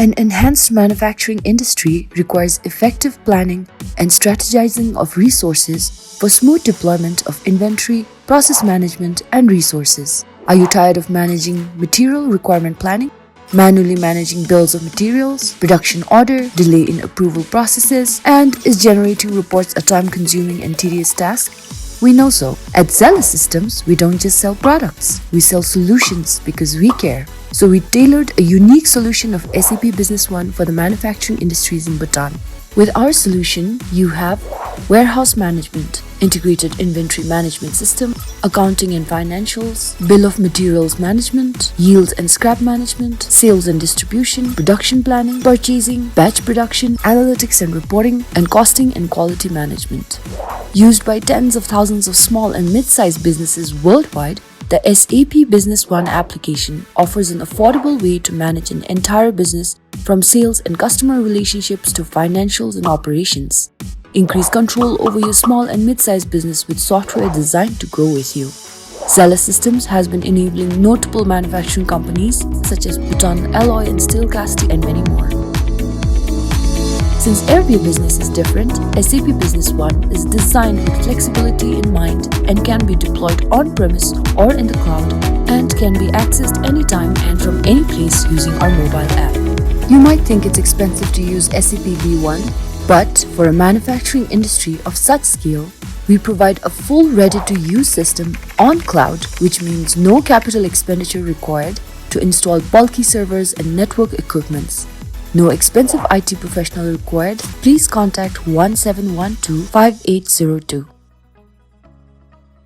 An enhanced manufacturing industry requires effective planning and strategizing of resources for smooth deployment of inventory, process management, and resources. Are you tired of managing material requirement planning? Manually managing bills of materials, production order, delay in approval processes, and is generating reports a time-consuming and tedious task? We know so. At Zealous Systems, we don't just sell products, we sell solutions because we care. So we tailored a unique solution of SAP Business One for the manufacturing industries in Bhutan. With our solution, you have warehouse management, integrated inventory management system, accounting and financials, bill of materials management, yield and scrap management, sales and distribution, production planning, purchasing, batch production, analytics and reporting, and costing and quality management. Used by tens of thousands of small and mid-sized businesses worldwide, the SAP Business One application offers an affordable way to manage an entire business from sales and customer relationships to financials and operations. Increase control over your small and mid-sized business with software designed to grow with you. Zealous Systems has been enabling notable manufacturing companies such as Bhutan Alloy and Steel Casting and many more. Since every business is different, SAP Business One is designed with flexibility in mind and can be deployed on-premise or in the cloud and can be accessed anytime and from any place using our mobile app. You might think it's expensive to use SAP B1, but for a manufacturing industry of such scale, we provide a full ready-to-use system on cloud, which means no capital expenditure required to install bulky servers and network equipments. No expensive IT professional required. Please contact 1712 5802.